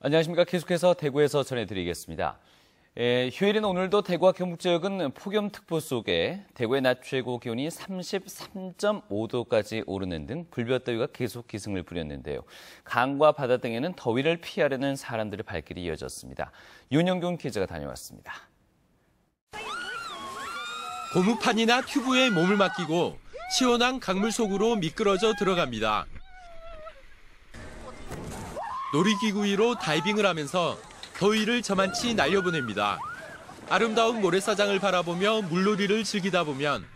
안녕하십니까. 계속해서 대구에서 전해드리겠습니다. 휴일인 오늘도 대구와 경북 지역은 폭염특보 속에 대구의 낮 최고 기온이 33.5도까지 오르는 등 불볕더위가 계속 기승을 부렸는데요. 강과 바다 등에는 더위를 피하려는 사람들의 발길이 이어졌습니다. 윤영균 기자가 다녀왔습니다. 고무판이나 튜브에 몸을 맡기고 시원한 강물 속으로 미끄러져 들어갑니다. 놀이기구 위로 다이빙을 하면서 더위를 저만치 날려보냅니다. 아름다운 모래사장을 바라보며 물놀이를 즐기다 보면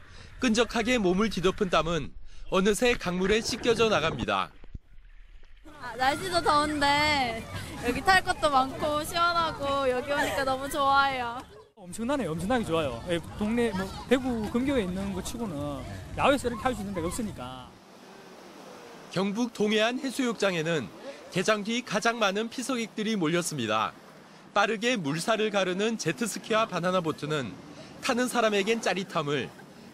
끈적하게 몸을 뒤덮은 땀은 어느새 강물에 씻겨져 나갑니다. 날씨도 더운데 여기 탈 것도 많고 시원하고 여기 오니까 너무 좋아요. 엄청나네요. 엄청나게 좋아요. 동네 대구 근교에 있는 것 치고는 야외에서 이렇게 할 수 있는 데가 없으니까. 경북 동해안 해수욕장에는 개장 뒤 가장 많은 피서객들이 몰렸습니다. 빠르게 물살을 가르는 제트스키와 바나나보트는 타는 사람에겐 짜릿함을,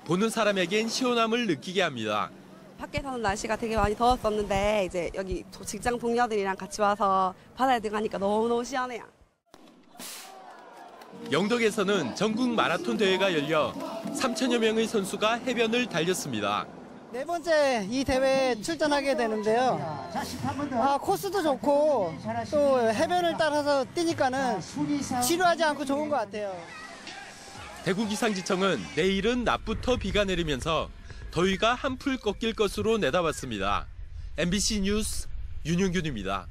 보는 사람에겐 시원함을 느끼게 합니다. 밖에서는 날씨가 되게 많이 더웠었는데 이제 여기 직장 동료들이랑 같이 와서 바다에 들어가니까 너무너무 시원해요. 영덕에서는 전국 마라톤 대회가 열려 3천여 명의 선수가 해변을 달렸습니다. 네 번째 이 대회에 출전하게 되는데요. 코스도 좋고 또 해변을 따라서 뛰니까는 지루하지 않고 좋은 것 같아요. 대구기상지청은 내일은 낮부터 비가 내리면서 더위가 한풀 꺾일 것으로 내다봤습니다. MBC 뉴스 윤영균입니다.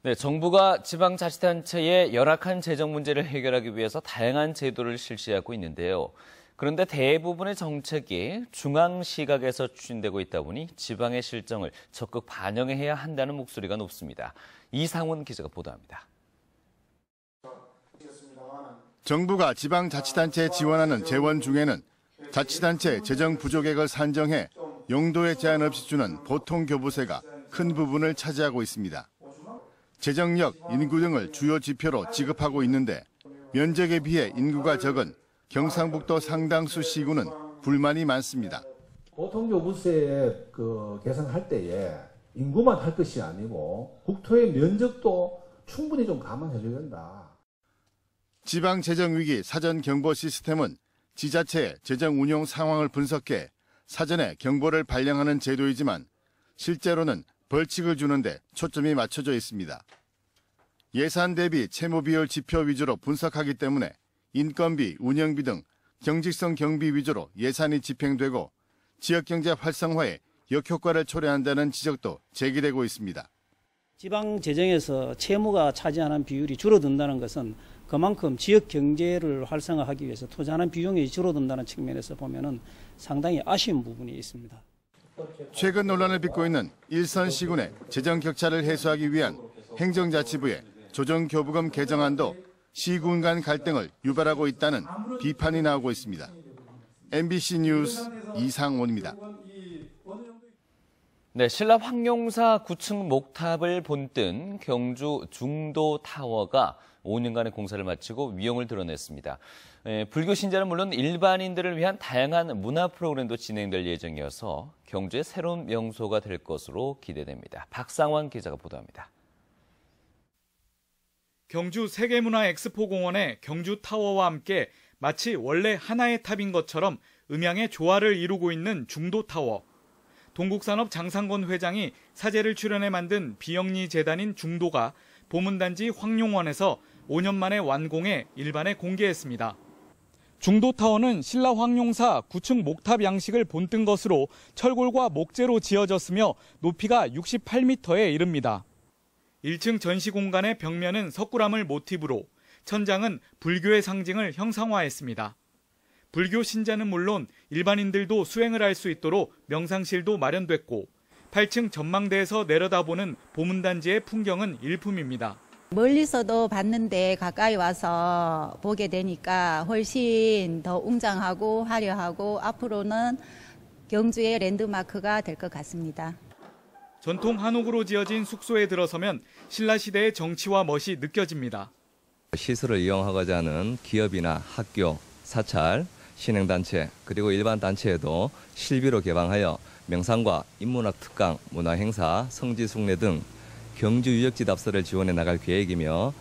네, 정부가 지방자치단체의 열악한 재정 문제를 해결하기 위해서 다양한 제도를 실시하고 있는데요. 그런데 대부분의 정책이 중앙 시각에서 추진되고 있다 보니 지방의 실정을 적극 반영해야 한다는 목소리가 높습니다. 이상훈 기자가 보도합니다. 정부가 지방자치단체에 지원하는 재원 중에는 자치단체 재정 부족액을 산정해 용도에 제한 없이 주는 보통교부세가 큰 부분을 차지하고 있습니다. 재정력, 인구 등을 주요 지표로 지급하고 있는데 면적에 비해 인구가 적은 경상북도 상당수 시군은 불만이 많습니다. 보통교부세 계산할 때에 인구만 할 것이 아니고 국토의 면적도 충분히 좀 감안해줘야 된다. 지방재정위기 사전경보 시스템은 지자체의 재정 운용 상황을 분석해 사전에 경보를 발령하는 제도이지만 실제로는 벌칙을 주는데 초점이 맞춰져 있습니다. 예산 대비 채무 비율 지표 위주로 분석하기 때문에 인건비, 운영비 등 경직성 경비 위주로 예산이 집행되고 지역경제 활성화에 역효과를 초래한다는 지적도 제기되고 있습니다. 지방재정에서 채무가 차지하는 비율이 줄어든다는 것은 그만큼 지역경제를 활성화하기 위해서 투자하는 비용이 줄어든다는 측면에서 보면 상당히 아쉬운 부분이 있습니다. 최근 논란을 빚고 있는 일선 시군의 재정 격차를 해소하기 위한 행정자치부의 조정교부금 개정안도 시군 간 갈등을 유발하고 있다는 비판이 나오고 있습니다. MBC 뉴스 이상원입니다. 네, 신라 황룡사 9층 목탑을 본뜬 경주 중도타워가 5년간의 공사를 마치고 위용을 드러냈습니다. 불교 신자는 물론 일반인들을 위한 다양한 문화 프로그램도 진행될 예정이어서 경주의 새로운 명소가 될 것으로 기대됩니다. 박상환 기자가 보도합니다. 경주 세계문화 엑스포공원의 경주타워와 함께 마치 원래 하나의 탑인 것처럼 음양의 조화를 이루고 있는 중도타워. 동국산업 장상건 회장이 사제를 출연해 만든 비영리 재단인 중도가 보문단지 황룡원에서 5년 만에 완공해 일반에 공개했습니다. 중도타워는 신라 황룡사 9층 목탑 양식을 본뜬 것으로 철골과 목재로 지어졌으며 높이가 68m에 이릅니다. 1층 전시 공간의 벽면은 석굴암을 모티브로, 천장은 불교의 상징을 형상화했습니다. 불교 신자는 물론 일반인들도 수행을 할 수 있도록 명상실도 마련됐고 8층 전망대에서 내려다보는 보문단지의 풍경은 일품입니다. 멀리서도 봤는데 가까이 와서 보게 되니까 훨씬 더 웅장하고 화려하고 앞으로는 경주의 랜드마크가 될 것 같습니다. 전통 한옥으로 지어진 숙소에 들어서면 신라시대의 정치와 멋이 느껴집니다. 시설을 이용하고자 하는 기업이나 학교, 사찰, 신행단체 그리고 일반 단체에도 실비로 개방하여 명상과 인문학 특강, 문화행사, 성지순례 등 경주 유적지 답사를 지원해 나갈 계획이며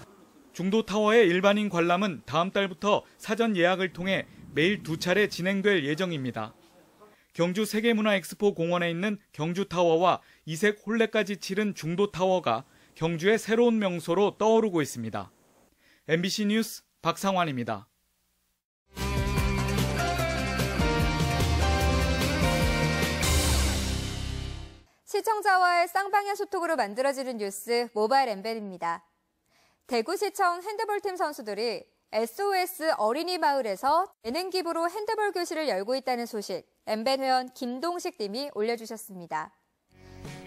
중도타워의 일반인 관람은 다음 달부터 사전 예약을 통해 매일 2차례 진행될 예정입니다. 경주 세계문화엑스포 공원에 있는 경주타워와 이색 홀레까지 치른 중도타워가 경주의 새로운 명소로 떠오르고 있습니다. MBC 뉴스 박상환입니다. 시청자와의 쌍방향 소통으로 만들어지는 뉴스 모바일 엠벤입니다. 대구시청 핸드볼팀 선수들이 SOS 어린이 마을에서 예능 기부로 핸드볼 교실을 열고 있다는 소식 엠벤 회원 김동식 님이 올려주셨습니다.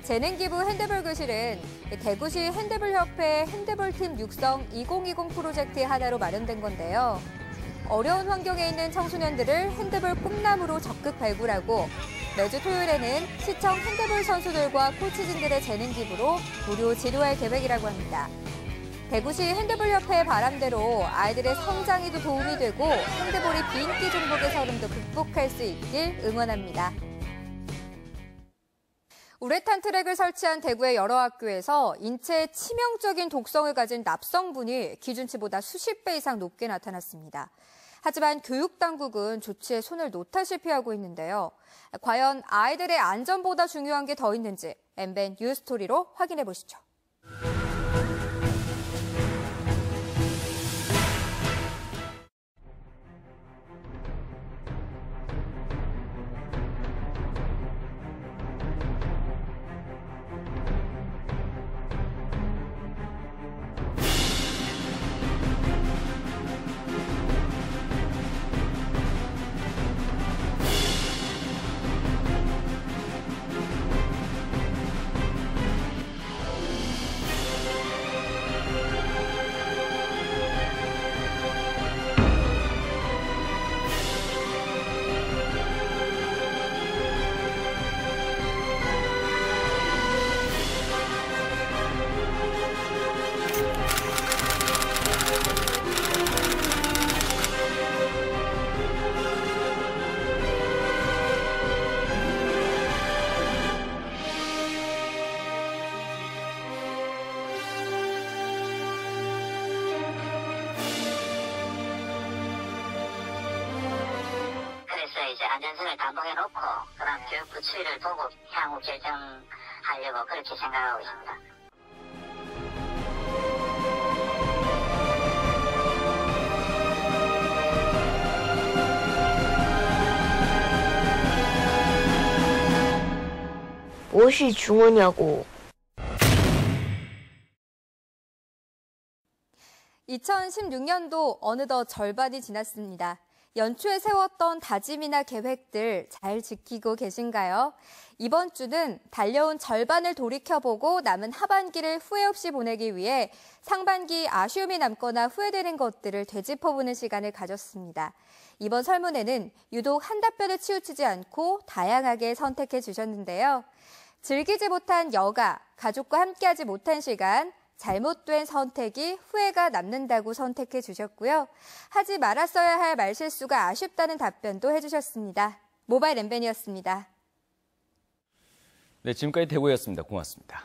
재능 기부 핸드볼 교실은 대구시 핸드볼협회 핸드볼팀 육성 2020 프로젝트의 하나로 마련된 건데요. 어려운 환경에 있는 청소년들을 핸드볼 꿈나무로 적극 발굴하고 매주 토요일에는 시청 핸드볼 선수들과 코치진들의 재능 기부로 무료 지도할 계획이라고 합니다. 대구시 핸드볼협회의 바람대로 아이들의 성장에도 도움이 되고 핸드볼이 비인기 종목의 서름도 극복할 수 있길 응원합니다. 우레탄 트랙을 설치한 대구의 여러 학교에서 인체에 치명적인 독성을 가진 납성분이 기준치보다 수십 배 이상 높게 나타났습니다. 하지만 교육당국은 조치에 손을 놓다시피 하고 있는데요. 과연 아이들의 안전보다 중요한 게 더 있는지 엠벤 뉴스토리로 확인해 보시죠. 이제 안전성을 담보해놓고 그런 교육부 추이를 보고 향후 결정하려고 그렇게 생각하고 있습니다. 무엇이 중요하냐고. 2016년도 어느덧 절반이 지났습니다. 연초에 세웠던 다짐이나 계획들 잘 지키고 계신가요? 이번 주는 달려온 절반을 돌이켜보고 남은 하반기를 후회 없이 보내기 위해 상반기 아쉬움이 남거나 후회되는 것들을 되짚어보는 시간을 가졌습니다. 이번 설문에는 유독 한 답변에 치우치지 않고 다양하게 선택해 주셨는데요. 즐기지 못한 여가, 가족과 함께하지 못한 시간, 잘못된 선택이 후회가 남는다고 선택해 주셨고요. 하지 말았어야 할 말실수가 아쉽다는 답변도 해주셨습니다. 모바일 엠벤이었습니다. 네, 지금까지 대구였습니다. 고맙습니다.